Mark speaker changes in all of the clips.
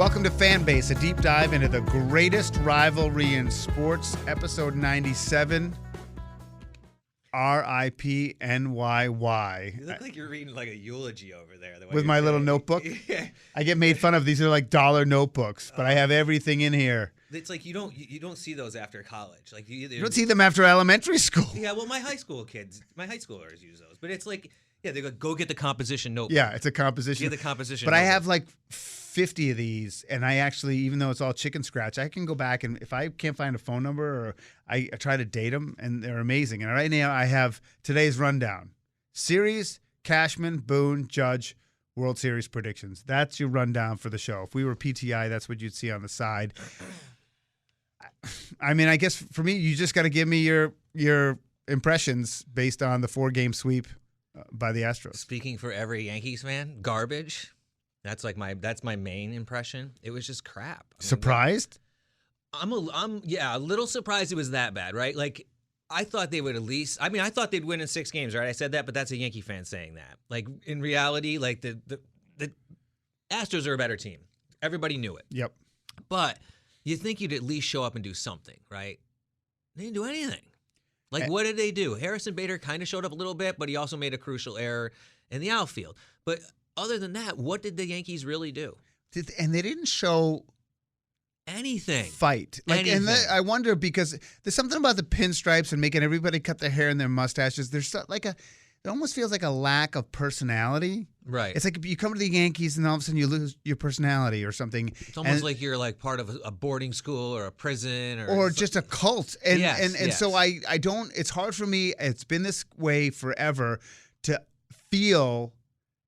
Speaker 1: Welcome to Fanbase, a deep dive into the greatest rivalry in sports, episode 97, R.I.P. NYY.
Speaker 2: You look like you're reading like a eulogy over there.
Speaker 1: With my little notebook?
Speaker 2: Yeah.
Speaker 1: I get made fun of. These are like dollar notebooks, but I have everything in here.
Speaker 2: It's like you don't see those after college. Like you
Speaker 1: You don't see them after elementary school.
Speaker 2: Yeah, well, my high schoolers use those. But it's like, yeah, they go get the composition notebook.
Speaker 1: Yeah, it's a composition.
Speaker 2: Get the composition
Speaker 1: But
Speaker 2: notebook.
Speaker 1: I have like 50 of these, and I actually, even though it's all chicken scratch, I can go back, and if I can't find a phone number, or I try to date them, and they're amazing. And right now I have today's rundown. Series, Cashman, Boone, Judge, World Series predictions. That's your rundown for the show. If we were PTI, that's what you'd see on the side. I mean, I guess for me, you just got to give me your impressions based on the 4-game sweep by the Astros.
Speaker 2: Speaking for every Yankees fan, garbage. That's my main impression. It was just crap. I mean,
Speaker 1: Surprised?
Speaker 2: I'm a little surprised it was that bad, right? Like, I thought they would at least. I mean, I thought they'd win in 6 games, right? I said that, but that's a Yankee fan saying that. Like, in reality, like the Astros are a better team. Everybody knew it.
Speaker 1: Yep.
Speaker 2: But you think you'd at least show up and do something, right? They didn't do anything. Like, what did they do? Harrison Bader kind of showed up a little bit, but he also made a crucial error in the outfield. But other than that, what did the Yankees really do?
Speaker 1: And they didn't show
Speaker 2: anything.
Speaker 1: Fight.
Speaker 2: Anything.
Speaker 1: And I wonder, because there's something about the pinstripes and making everybody cut their hair and their mustaches. There's it almost feels like a lack of personality.
Speaker 2: Right.
Speaker 1: It's like you come to the Yankees and all of a sudden you lose your personality or something.
Speaker 2: It's almost like you're like part of a boarding school or a prison
Speaker 1: or just a cult. And
Speaker 2: yes.
Speaker 1: So I don't. It's hard for me. It's been this way forever to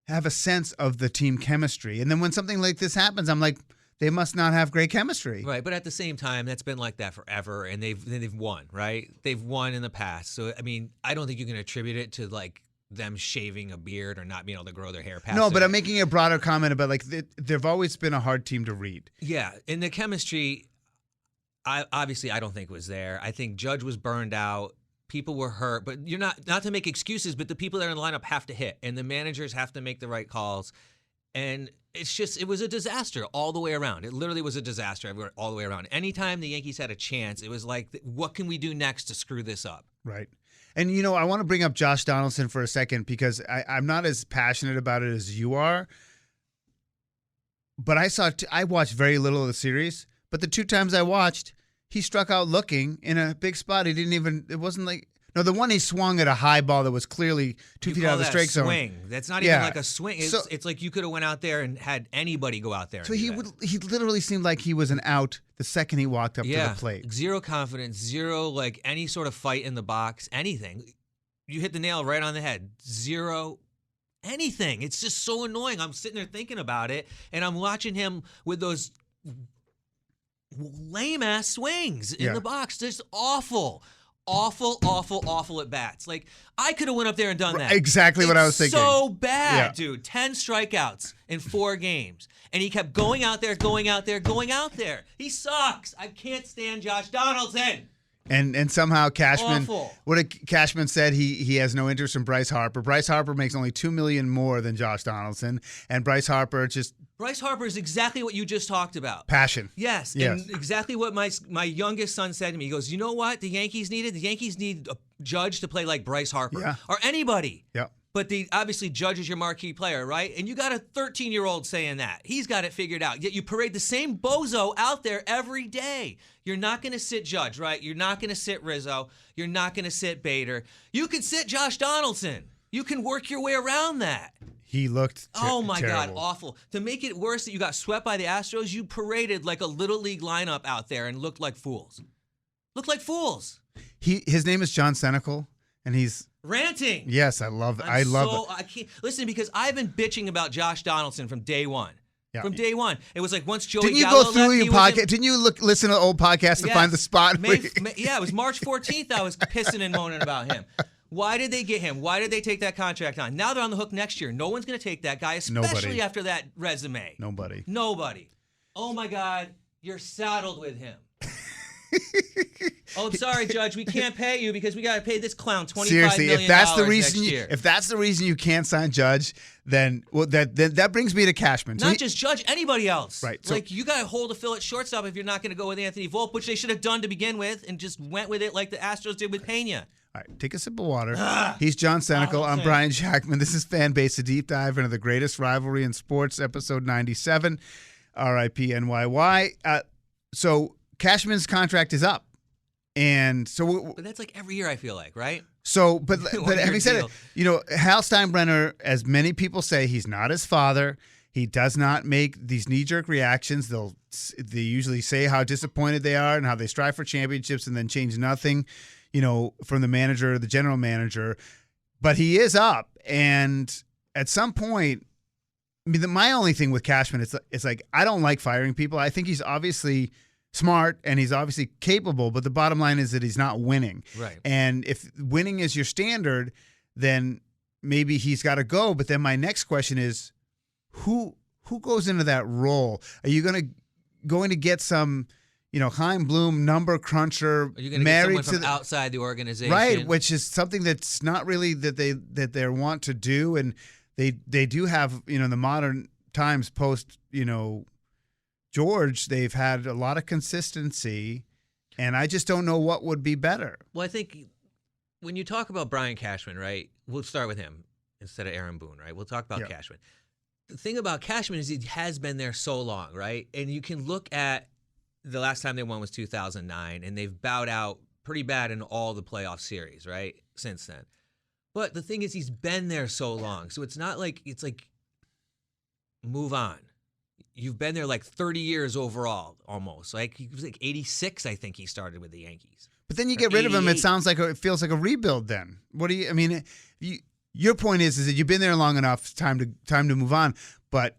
Speaker 1: have a sense of the team chemistry. And then when something like this happens, I'm like, they must not have great chemistry.
Speaker 2: Right, but at the same time, that's been like that forever, and they've won, right? They've won in the past. So, I mean, I don't think you can attribute it to, like, them shaving a beard or not being able to grow their hair past
Speaker 1: No,
Speaker 2: it.
Speaker 1: but I'm making a broader comment about, like, they've always been a hard team to read.
Speaker 2: Yeah, and the chemistry, I don't think was there. I think Judge was burned out. People were hurt, but you're not to make excuses, but the people that are in the lineup have to hit, and the managers have to make the right calls. And it was a disaster all the way around. It literally was a disaster all the way around. Anytime the Yankees had a chance, it was like, what can we do next to screw this up?
Speaker 1: Right. And, I want to bring up Josh Donaldson for a second because I'm not as passionate about it as you are. But I watched very little of the series, but the 2 times I watched, he struck out looking in a big spot. It wasn't like, no, the one he swung at a high ball that was clearly 2 feet out of the strike zone.
Speaker 2: Swing. That's not even like a swing. It's like you could have went out there and had anybody go out there.
Speaker 1: So he literally seemed like he was an out the second he walked up to the plate.
Speaker 2: Zero confidence, zero like any sort of fight in the box, anything. You hit the nail right on the head. Zero anything. It's just so annoying. I'm sitting there thinking about it, and I'm watching him with those lame-ass swings in the box. Just awful. Awful at bats. Like, I could have went up there and done that.
Speaker 1: Exactly what I was thinking.
Speaker 2: So bad, dude. 10 strikeouts in 4 games. And he kept going out there. He sucks. I can't stand Josh Donaldson.
Speaker 1: And somehow Cashman,
Speaker 2: Awful.
Speaker 1: Cashman said he has no interest in Bryce Harper. Bryce Harper makes only $2 million more than Josh Donaldson, and Bryce Harper
Speaker 2: is exactly what you just talked about.
Speaker 1: Passion.
Speaker 2: Yes. And exactly what my youngest son said to me. He goes, you know what the Yankees needed? The Yankees need a Judge to play like Bryce Harper or anybody.
Speaker 1: Yeah.
Speaker 2: But obviously Judge is your marquee player, right? And you got a 13-year-old saying that. He's got it figured out. Yet you parade the same bozo out there every day. You're not going to sit Judge, right? You're not going to sit Rizzo. You're not going to sit Bader. You can sit Josh Donaldson. You can work your way around that.
Speaker 1: He looked
Speaker 2: oh, my
Speaker 1: terrible.
Speaker 2: God, awful. To make it worse that you got swept by the Astros, you paraded like a Little League lineup out there and looked like fools.
Speaker 1: His name is John Senecal, and he's
Speaker 2: ranting.
Speaker 1: Yes, I love it. I love it.
Speaker 2: I can't listen because I've been bitching about Josh Donaldson from day one.
Speaker 1: Yeah.
Speaker 2: From day one, it was like once Joey
Speaker 1: Didn't you
Speaker 2: Gallo
Speaker 1: go through
Speaker 2: left,
Speaker 1: your podcast? Didn't you listen to old podcasts to find the spot?
Speaker 2: It was March 14th. I was pissing and moaning about him. Why did they get him? Why did they take that contract on? Now they're on the hook next year. No one's going to take that guy, especially after that resume.
Speaker 1: Nobody.
Speaker 2: Oh my God, you're saddled with him. Oh, sorry, Judge, we can't pay you because we got to pay this clown $25
Speaker 1: Seriously,
Speaker 2: million
Speaker 1: if that's the reason,
Speaker 2: next year.
Speaker 1: if that's the reason you can't sign Judge, then that brings me to Cashman.
Speaker 2: Not just Judge, anybody else.
Speaker 1: Right. So,
Speaker 2: like, you got to hold a fill at shortstop if you're not going to go with Anthony Volpe, which they should have done to begin with, and just went with it like the Astros did with Pena.
Speaker 1: all right, take a sip of water. He's John Senecal. I'm Brian Cashman. This is Fan Base, a deep dive into the greatest rivalry in sports, episode 97, R.I.P. NYY. So Cashman's contract is up. And so,
Speaker 2: but that's like every year, I feel like, right?
Speaker 1: So, but having said it, Hal Steinbrenner, as many people say, he's not his father. He does not make these knee-jerk reactions. They usually say how disappointed they are and how they strive for championships, and then change nothing, from the manager or the general manager. But he is up, and at some point, my only thing with Cashman is like I don't like firing people. I think he's obviously smart and he's obviously capable, but the bottom line is that he's not winning.
Speaker 2: Right.
Speaker 1: And if winning is your standard, then maybe he's got to go. But then my next question is, who goes into that role? Are you going to get some, Chaim Bloom number cruncher
Speaker 2: Are you going to get someone from outside the organization?
Speaker 1: Right, which is something that's not really that they want to do, and they do have, in the modern times post, George, they've had a lot of consistency, and I just don't know what would be better.
Speaker 2: Well, I think when you talk about Brian Cashman, right, we'll start with him instead of Aaron Boone, right? We'll talk about Cashman. The thing about Cashman is he has been there so long, right? And you can look at the last time they won was 2009, and they've bowed out pretty bad in all the playoff series, right, since then. But the thing is he's been there so long, so it's not like it's like move on. You've been there like 30 years overall, almost. Like he was like 86, I think he started with the Yankees.
Speaker 1: But then you get rid of him. It feels like a rebuild. Then what do you? I mean, your point is that you've been there long enough. It's time to move on. But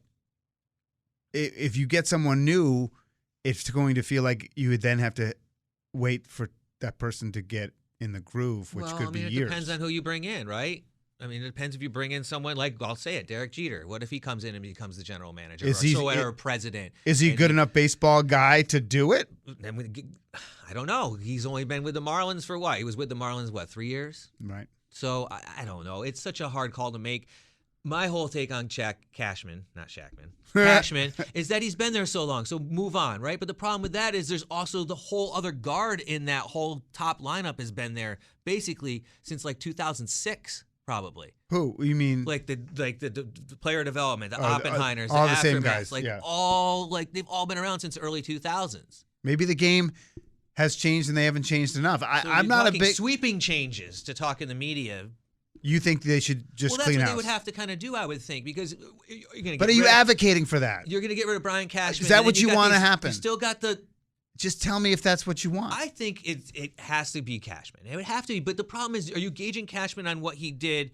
Speaker 1: if you get someone new, it's going to feel like you would then have to wait for that person to get in the groove, which could be years.
Speaker 2: It depends on who you bring in, right? I mean, it depends if you bring in someone like, I'll say it, Derek Jeter. What if he comes in and becomes the general manager or president?
Speaker 1: Is he a good enough baseball guy to do it?
Speaker 2: I don't know. He's only been with the Marlins for what? He was with the Marlins, 3 years?
Speaker 1: Right.
Speaker 2: So I don't know. It's such a hard call to make. My whole take on Cashman is that he's been there so long. So move on, right? But the problem with that is there's also the whole other guard in that whole top lineup has been there basically since like 2006. Probably.
Speaker 1: Who you mean?
Speaker 2: Like the player development, the Oppenheimers,
Speaker 1: all
Speaker 2: the
Speaker 1: same guys,
Speaker 2: they've all been around since the early 2000s.
Speaker 1: Maybe the game has changed and they haven't changed enough. I'm not a big
Speaker 2: sweeping changes to talk in the media.
Speaker 1: You think they should just clean house?
Speaker 2: Well, that's what they would have to kind of do, I would think, because you're going to.
Speaker 1: But are you advocating for that?
Speaker 2: You're going to get rid of Brian Cashman.
Speaker 1: Is that what you want to happen?
Speaker 2: You still got the.
Speaker 1: Just tell me if that's what you want.
Speaker 2: I think it has to be Cashman. It would have to be. But the problem is, are you gauging Cashman on what he did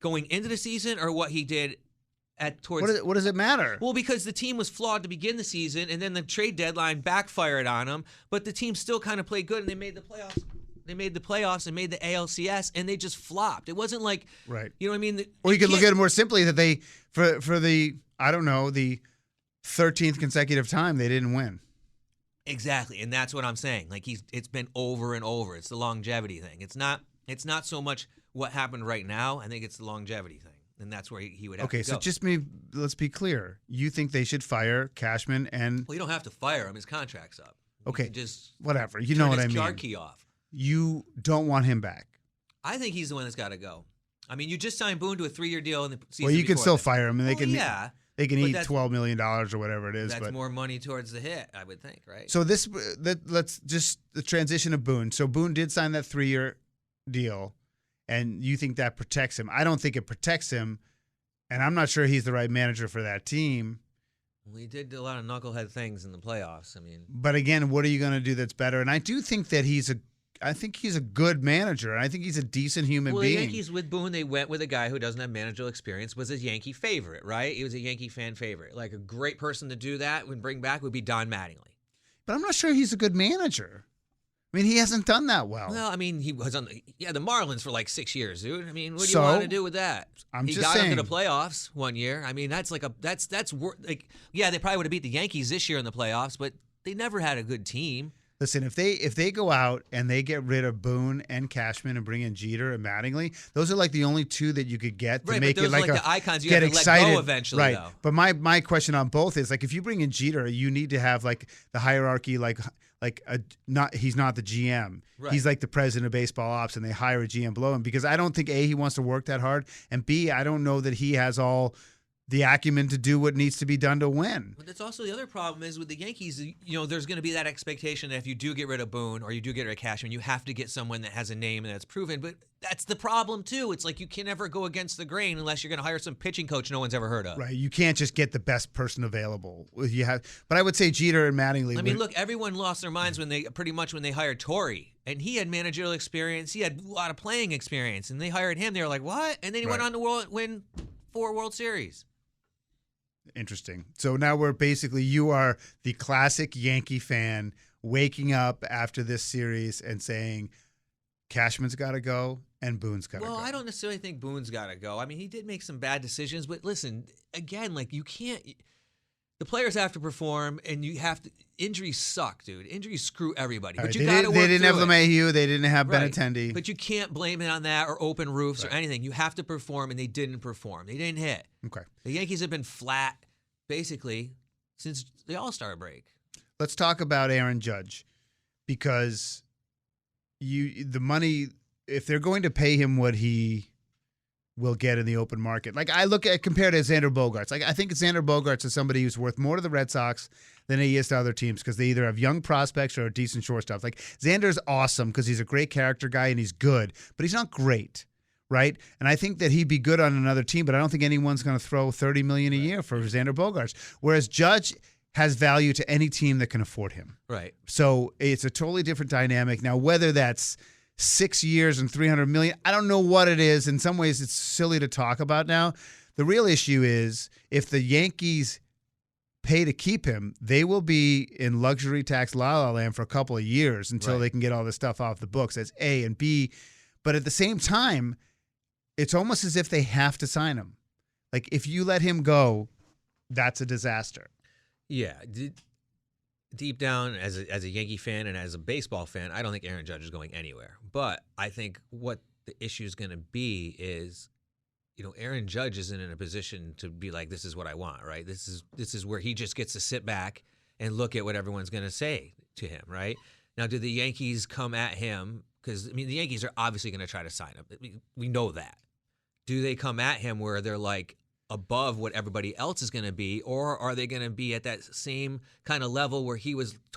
Speaker 2: going into the season or what he did towards?
Speaker 1: What does it matter?
Speaker 2: Well, because the team was flawed to begin the season, and then the trade deadline backfired on them. But the team still kind of played good, and they made the playoffs. They made the playoffs and made the ALCS, and they just flopped. It wasn't like,
Speaker 1: right.
Speaker 2: You know what I mean?
Speaker 1: Or you could look at it more simply that they, for the, I don't know, the 13th consecutive time, they didn't win.
Speaker 2: Exactly, and that's what I'm saying. Like it's been over and over. It's the longevity thing. It's not so much what happened right now. I think it's the longevity thing, and that's where he would have to go.
Speaker 1: Okay, so let's be clear. You think they should fire Cashman and?
Speaker 2: Well, you don't have to fire him. His contract's up.
Speaker 1: Okay,
Speaker 2: just
Speaker 1: whatever. You know what I mean.
Speaker 2: Turn his car key off.
Speaker 1: You don't want him back.
Speaker 2: I think he's the one that's got to go. I mean, you just signed Boone to a 3-year deal in the season.
Speaker 1: Well, you can still fire him, and they can.
Speaker 2: Yeah.
Speaker 1: They can eat $12 million or whatever it is.
Speaker 2: That's more money towards the hit, I would think, right?
Speaker 1: So let's just the transition of Boone. So Boone did sign that 3-year deal, and you think that protects him. I don't think it protects him, and I'm not sure he's the right manager for that team.
Speaker 2: Well, he did a lot of knucklehead things in the playoffs. I mean,
Speaker 1: but again, what are you going to do that's better? And I do think that I think he's a good manager, and I think he's a decent human being.
Speaker 2: The Yankees with Boone, they went with a guy who doesn't have managerial experience, was a Yankee favorite, right? He was a Yankee fan favorite. Like a great person to do that and bring back would be Don Mattingly.
Speaker 1: But I'm not sure he's a good manager. I mean, he hasn't done that well.
Speaker 2: Well, I mean, he was on the Marlins for like 6 years, dude. I mean, what do you want to do with that?
Speaker 1: He
Speaker 2: got into the playoffs one year. I mean, that's like they probably would have beat the Yankees this year in the playoffs, but they never had a good team.
Speaker 1: Listen, if they go out and they get rid of Boone and Cashman and bring in Jeter and Mattingly, those are like the only two that you could get to make
Speaker 2: but
Speaker 1: it
Speaker 2: those
Speaker 1: like
Speaker 2: are like
Speaker 1: a
Speaker 2: the icons you
Speaker 1: get
Speaker 2: have to
Speaker 1: excited.
Speaker 2: let go eventually,
Speaker 1: right?
Speaker 2: though.
Speaker 1: But my question on both is like if you bring in Jeter, you need to have like the hierarchy, he's not the GM.
Speaker 2: Right.
Speaker 1: He's like the president of baseball ops, and they hire a GM below him because I don't think A, he wants to work that hard, and B, I don't know that he has all the acumen to do what needs to be done to win.
Speaker 2: But that's also the other problem is with the Yankees, there's going to be that expectation that if you do get rid of Boone or you do get rid of Cashman, you have to get someone that has a name and that's proven. But that's the problem, too. It's like you can never go against the grain unless you're going to hire some pitching coach no one's ever heard of.
Speaker 1: Right. You can't just get the best person available. But I would say Jeter and Mattingly.
Speaker 2: I mean, look, everyone lost their minds when they hired Torrey. And he had managerial experience. He had a lot of playing experience. And they hired him. They were like, what? And then he went on to win 4 World Series.
Speaker 1: Interesting. So now you are the classic Yankee fan waking up after this series and saying Cashman's got to go and Boone's got to go.
Speaker 2: Well, I don't necessarily think Boone's got to go. I mean, he did make some bad decisions, but listen, again, like you can't – the players have to perform and you have to – injuries suck, dude. Injuries screw everybody. But you got to work
Speaker 1: They didn't have
Speaker 2: through it.
Speaker 1: LeMahieu. They didn't have Benintendi.
Speaker 2: But you can't blame it on that or open roofs or anything. You have to perform, and they didn't perform. They didn't hit.
Speaker 1: Okay.
Speaker 2: The Yankees have been flat basically since the All-Star break.
Speaker 1: Let's talk about Aaron Judge because the money, if they're going to pay him what he will get in the open market, like I look at compared to Xander Bogaerts, like I think Xander Bogaerts is somebody who's worth more to the Red Sox than he is to other teams because they either have young prospects or a decent shortstop. Like Xander's awesome because he's a great character guy and he's good, but he's not great. Right? And I think that he'd be good on another team, but I don't think anyone's going to throw $30 million a year for Xander Bogaerts. Whereas Judge has value to any team that can afford him.
Speaker 2: Right.
Speaker 1: So it's a totally different dynamic. Now, whether that's 6 years and $300 million, I don't know what it is. In some ways, it's silly to talk about now. The real issue is if the Yankees pay to keep him, they will be in luxury tax la-la land for a couple of years until they can get all this stuff off the books. That's A. And B, but at the same time, it's almost as if they have to sign him. Like, if you let him go, that's a disaster.
Speaker 2: Yeah. Deep down, as a Yankee fan and as a baseball fan, I don't think Aaron Judge is going anywhere. But I think what the issue is going to be is, Aaron Judge isn't in a position to be like, this is what I want, right? This is where he just gets to sit back and look at what everyone's going to say to him, right? Now, do the Yankees come at him? Because, the Yankees are obviously going to try to sign him. We know that. Do they come at him where they're like above what everybody else is going to be, or are they going to be at that same kind of level where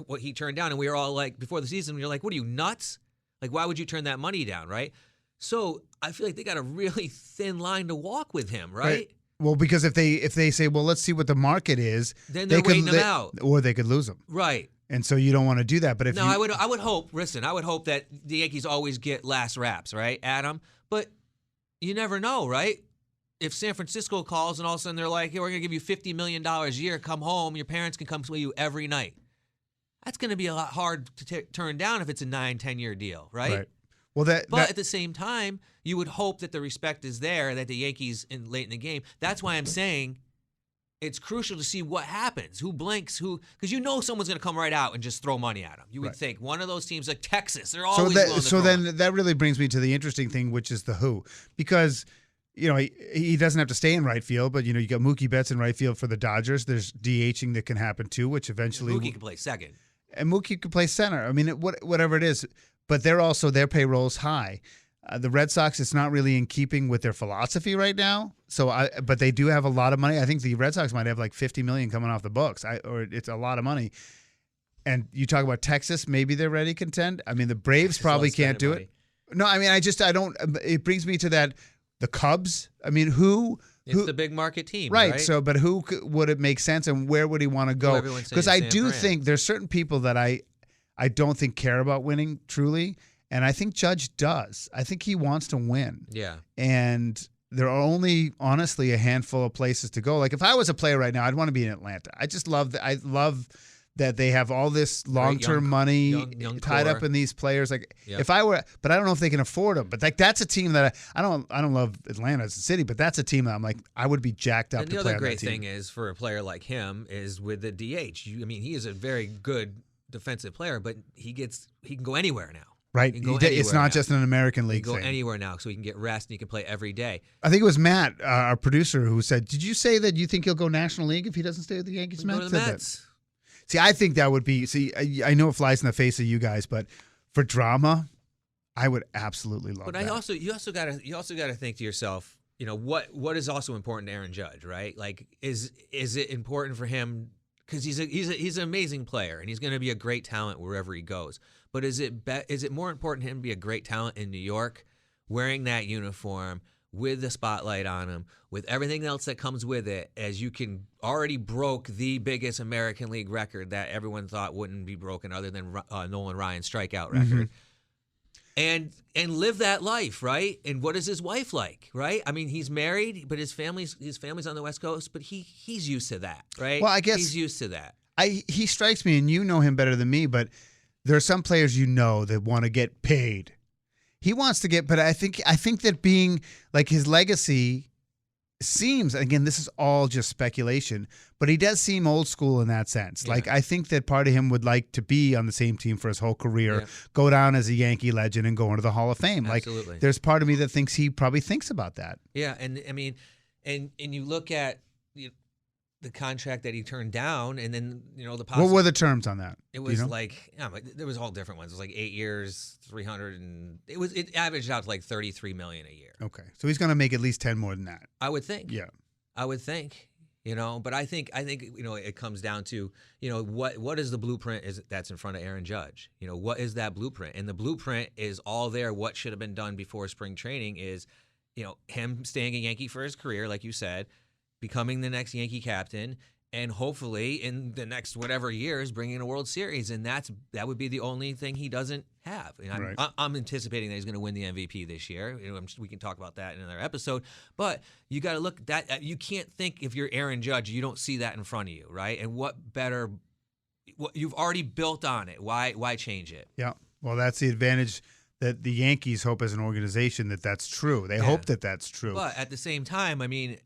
Speaker 2: what he turned down? And we were all like, before the season, you're like, what are you, nuts? Like, why would you turn that money down, right? So I feel like they got a really thin line to walk with him, right?
Speaker 1: Well, because if they say, well, let's see what the market is,
Speaker 2: then they're waiting him out,
Speaker 1: or they could lose him,
Speaker 2: right?
Speaker 1: And so you don't want to do that. But if
Speaker 2: I would hope. Listen, I would hope that the Yankees always get last raps, right, Adam? But you never know, right? If San Francisco calls and all of a sudden they're like, hey, we're going to give you $50 million a year, come home, your parents can come with you every night. That's going to be a lot hard to turn down if it's a 9-10-year deal, right?
Speaker 1: Well,
Speaker 2: but at the same time, you would hope that the respect is there, that the Yankees late in the game. That's why I'm saying it's crucial to see what happens, who blinks, because someone's going to come right out and just throw money at them. You would think one of those teams like Texas, they're always willing to throw money.
Speaker 1: Then that really brings me to the interesting thing, which is the who, because he doesn't have to stay in right field, but you got Mookie Betts in right field for the Dodgers. There's DHing that can happen too, which eventually
Speaker 2: Mookie can play second,
Speaker 1: and Mookie can play center. I mean, whatever it is, but their payroll's high. The Red Sox, it's not really in keeping with their philosophy right now. But they do have a lot of money. I think the Red Sox might have like $50 million coming off the books. Or it's a lot of money. And you talk about Texas, maybe they're ready to contend. I mean, the Braves probably can't do it. No, I mean, I don't. It brings me to that. The Cubs. I mean, who?
Speaker 2: It's the big market team,
Speaker 1: right? So, but who would it make sense, and where would he want to go? Because I do think there's certain people that I don't think care about winning truly. And I think Judge does. I think he wants to win.
Speaker 2: Yeah.
Speaker 1: And there are only, honestly, a handful of places to go. Like, if I was a player right now, I'd want to be in Atlanta. I just love that. I love that they have all this long-term money
Speaker 2: young
Speaker 1: tied
Speaker 2: core
Speaker 1: up in these players. Like,
Speaker 2: Yep.
Speaker 1: if I were, but I don't know if they can afford them. But like, that's a team that I don't love Atlanta as a city, but that's a team that I'm like, I would be jacked up
Speaker 2: and
Speaker 1: to
Speaker 2: play
Speaker 1: play
Speaker 2: on that team.
Speaker 1: The other great
Speaker 2: thing is for a player like him is with the DH. He is a very good defensive player, but he can go anywhere now.
Speaker 1: Right.
Speaker 2: He can go
Speaker 1: It's
Speaker 2: anywhere
Speaker 1: not
Speaker 2: now.
Speaker 1: just an American
Speaker 2: He
Speaker 1: League
Speaker 2: can go
Speaker 1: thing.
Speaker 2: anywhere now, so he can get rest and he can play every day.
Speaker 1: I think it was Matt, our producer, who said, "Did you say that you think he'll go National League if he doesn't stay with the Yankees?"
Speaker 2: He can
Speaker 1: Matt
Speaker 2: go to the
Speaker 1: said that.
Speaker 2: Mets.
Speaker 1: See, I think that would be. See, I know it flies in the face of you guys, but for drama, I would absolutely love
Speaker 2: But
Speaker 1: that.
Speaker 2: you also gotta think to yourself, what is also important to Aaron Judge, right? Like, is it important for him because he's an amazing player and he's going to be a great talent wherever he goes. But is it more important to him to be a great talent in New York, wearing that uniform with the spotlight on him, with everything else that comes with it, as you can already broke the biggest American League record that everyone thought wouldn't be broken other than Nolan Ryan's strikeout record. And live that life, right? And what is his wife like, right? I mean, he's married, but his family's on the West Coast, but he's used to that, right?
Speaker 1: Well, I guess
Speaker 2: he's used to that.
Speaker 1: He strikes me, and you know him better than me, but there are some players that want to get paid. He wants to get, but I think that being like his legacy seems, again, this is all just speculation, but he does seem old school in that sense.
Speaker 2: Yeah.
Speaker 1: Like, I think that part of him would like to be on the same team for his whole career, go down as a Yankee legend and go into the Hall of Fame.
Speaker 2: Absolutely.
Speaker 1: Like, there's part of me that thinks he probably thinks about that.
Speaker 2: Yeah, and I mean, and you look at the contract that he turned down, and then the
Speaker 1: What were the terms on that?
Speaker 2: It was there was all different ones. It was like 8 years, 300, and it averaged out to like $33 million a year.
Speaker 1: Okay, so he's going to make at least 10 more than that.
Speaker 2: I would think.
Speaker 1: Yeah,
Speaker 2: I would think. But I think it comes down to what is the blueprint that's in front of Aaron Judge. What is that blueprint? And the blueprint is all there. What should have been done before spring training is him staying a Yankee for his career, like you said, becoming the next Yankee captain, and hopefully in the next whatever years bringing a World Series. And that would be the only thing he doesn't have. And I'm anticipating that he's going to win the MVP this year. We can talk about that in another episode. But you got to look at that. You can't think if you're Aaron Judge, you don't see that in front of you, right? And what you've already built on it. Why change it?
Speaker 1: Yeah. Well, that's the advantage that the Yankees hope as an organization that's true. They hope that that's true.
Speaker 2: But at the same time, I mean,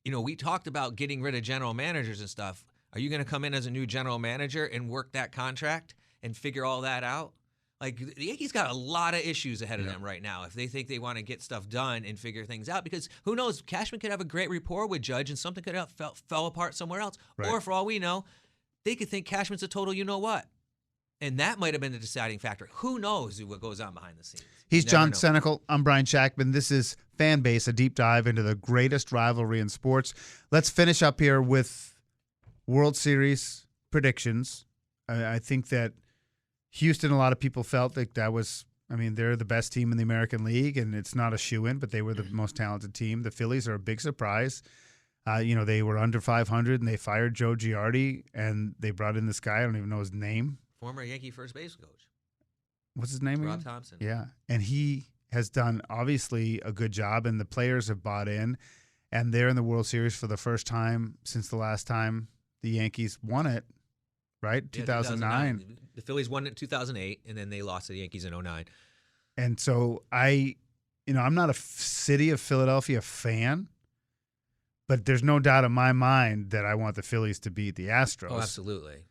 Speaker 2: we talked about getting rid of general managers and stuff. Are you going to come in as a new general manager and work that contract and figure all that out? Like, the Yankees got a lot of issues ahead of them right now if they think they want to get stuff done and figure things out. Because who knows, Cashman could have a great rapport with Judge and something could have fell apart somewhere else. Right. Or for all we know, they could think Cashman's a total you-know-what. And that might have been the deciding factor. Who knows what goes on behind the scenes?
Speaker 1: He's John Senecal. I'm Brian Cashman. This is Fan Base, a deep dive into the greatest rivalry in sports. Let's finish up here with World Series predictions. I think that Houston, a lot of people felt like that was, they're the best team in the American League, and it's not a shoo-in, but they were the most talented team. The Phillies are a big surprise. They were under 500, and they fired Joe Girardi, and they brought in this guy. I don't even know his name.
Speaker 2: Former Yankee first base coach.
Speaker 1: What's his name again?
Speaker 2: Rob Thompson.
Speaker 1: Yeah, and he has done obviously a good job, and the players have bought in, and they're in the World Series for the first time since the last time the Yankees won it, right?
Speaker 2: Yeah,
Speaker 1: 2009.
Speaker 2: The Phillies won it in 2008, and then they lost to the Yankees in 2009.
Speaker 1: And so I'm not a city of Philadelphia fan, but there's no doubt in my mind that I want the Phillies to beat the Astros.
Speaker 2: Oh, absolutely.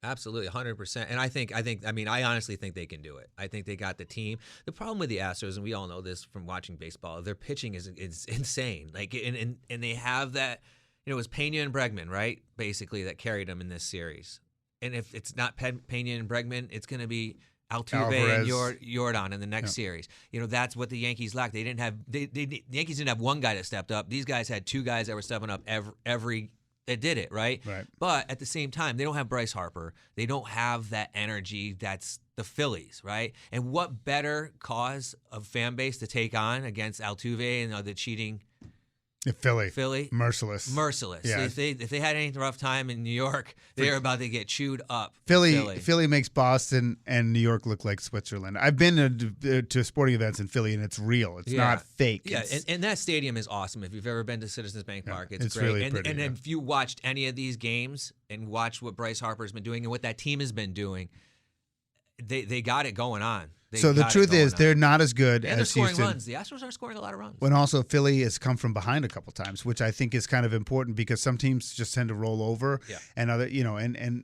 Speaker 2: Absolutely, 100%. And I honestly think they can do it. I think they got the team. The problem with the Astros, and we all know this from watching baseball, their pitching is insane. Like, and they have that, it was Pena and Bregman, right? Basically, that carried them in this series. And if it's not Pena and Bregman, it's going to be Altuve and Jordan in the next series. That's what the Yankees lacked. They didn't have the Yankees didn't have one guy that stepped up. These guys had two guys that were stepping up every that did it, right? But at the same time, they don't have Bryce Harper. They don't have that energy that's the Phillies, right? And what better cause of fan base to take on against Altuve and the cheating Philly?
Speaker 1: Merciless.
Speaker 2: Yeah. If they had any rough time in New York, they're about to get chewed up.
Speaker 1: Philly makes Boston and New York look like Switzerland. I've been to sporting events in Philly, and it's real. It's not fake.
Speaker 2: Yeah, and that stadium is awesome. If you've ever been to Citizens Bank Park, it's great.
Speaker 1: Really pretty,
Speaker 2: and if you watched any of these games and watched what Bryce Harper's been doing and what that team has been doing, they got it going on.
Speaker 1: So the truth is, they're not as good
Speaker 2: and
Speaker 1: as
Speaker 2: they're
Speaker 1: Houston.
Speaker 2: Runs. The Astros are scoring a lot of runs.
Speaker 1: When also Philly has come from behind a couple times, which I think is kind of important because some teams just tend to roll over, and other, and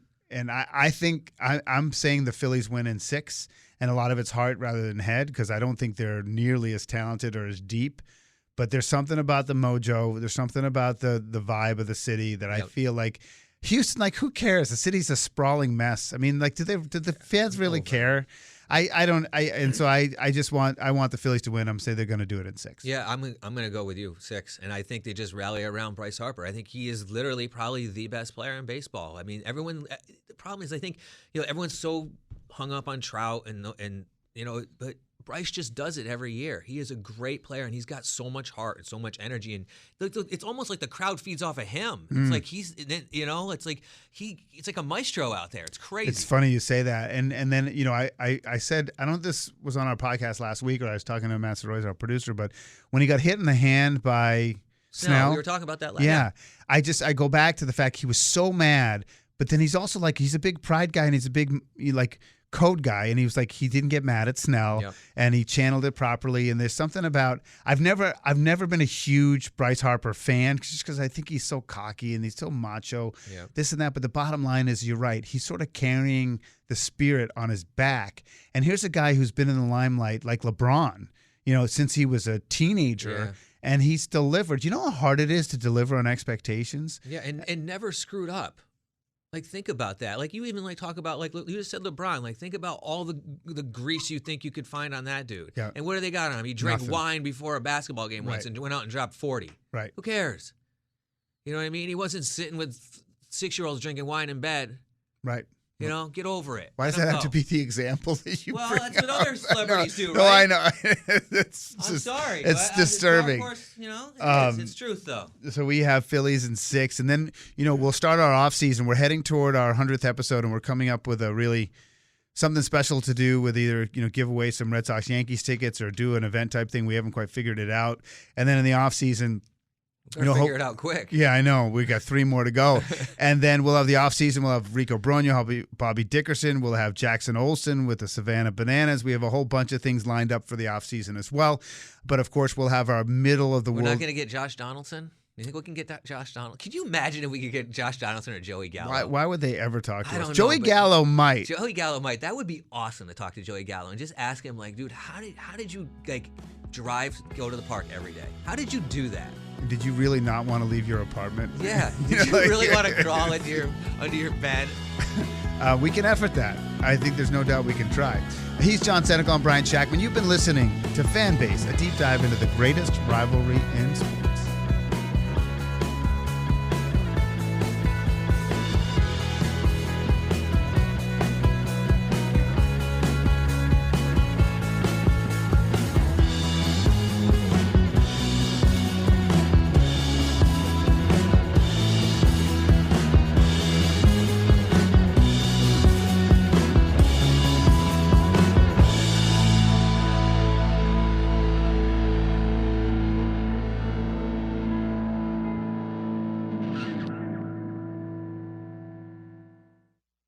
Speaker 1: I think I'm saying the Phillies win in 6, and a lot of it's heart rather than head because I don't think they're nearly as talented or as deep. But there's something about the mojo. There's something about the vibe of the city that I feel like Houston. Like, who cares? The city's a sprawling mess. I mean, like, did the fans really care? I don't. So I want the Phillies to win. I'm saying they're going to do it in 6.
Speaker 2: Yeah, I'm going to go with you 6, and I think they just rally around Bryce Harper. I think he is literally probably the best player in baseball. I mean, everyone. The problem is, I think everyone's so hung up on Trout and but Bryce just does it every year. He is a great player, and he's got so much heart and so much energy, and it's almost like the crowd feeds off of him. It's like it's like a maestro out there. It's crazy.
Speaker 1: It's funny you say that, and then I said, I don't know if this was on our podcast last week or I was talking to Master Royce, our producer, but when he got hit in the hand by Snell,
Speaker 2: we were talking about that last.
Speaker 1: Yeah, I go back to the fact he was so mad, but then he's also like he's a big pride guy and he's a big code guy, and he was like he didn't get mad at Snell, and he channeled it properly. And there's something about I've never been a huge Bryce Harper fan just because I think he's so cocky and he's so macho, this and that. But the bottom line is, you're right. He's sort of carrying the spirit on his back. And here's a guy who's been in the limelight like LeBron, since he was a teenager. And he's delivered. You know how hard it is to deliver on expectations?
Speaker 2: Yeah, and never screwed up. Like, think about that. Like, you even talk about, like, you just said LeBron. Like, think about all the grease you think you could find on that dude.
Speaker 1: Yeah.
Speaker 2: And what do they got on him? He drank wine before a basketball game once and went out and dropped 40.
Speaker 1: Right.
Speaker 2: Who cares? You know what I mean? He wasn't sitting with 6-year-olds drinking wine in bed.
Speaker 1: Right.
Speaker 2: Get over it.
Speaker 1: Why does that have to be the example that you bring
Speaker 2: that's what other celebrities do, right?
Speaker 1: No, I know.
Speaker 2: I'm sorry.
Speaker 1: It's disturbing.
Speaker 2: Of course, it's truth, though.
Speaker 1: So we have Phillies in 6, and then, we'll start our off season. We're heading toward our 100th episode, and we're coming up with a really something special to do with either, give away some Red Sox Yankees tickets or do an event type thing. We haven't quite figured it out. And then in the off season,
Speaker 2: figure it out quick.
Speaker 1: Yeah, I know. We got 3 more to go. And then we'll have the offseason. We'll have Rico Bronio, Bobby Dickerson. We'll have Jackson Olsen with the Savannah Bananas. We have a whole bunch of things lined up for the offseason as well. But, of course, we'll have our middle of the world.
Speaker 2: We're not going to get Josh Donaldson? You think we can get that Josh Donaldson? Could you imagine if we could get Josh Donaldson or Joey Gallo?
Speaker 1: Why would they ever talk to us?
Speaker 2: Joey
Speaker 1: Gallo might.
Speaker 2: Joey Gallo might. That would be awesome to talk to Joey Gallo and just ask him, like, dude, how did you, go to the park every day? How did you do that?
Speaker 1: Did you really not want to leave your apartment?
Speaker 2: Yeah. Did you really want to crawl under your bed?
Speaker 1: We can effort that. I think there's no doubt we can try. He's John Senecal and Brian Cashman. You've been listening to Fanbase, a deep dive into the greatest rivalry in sports.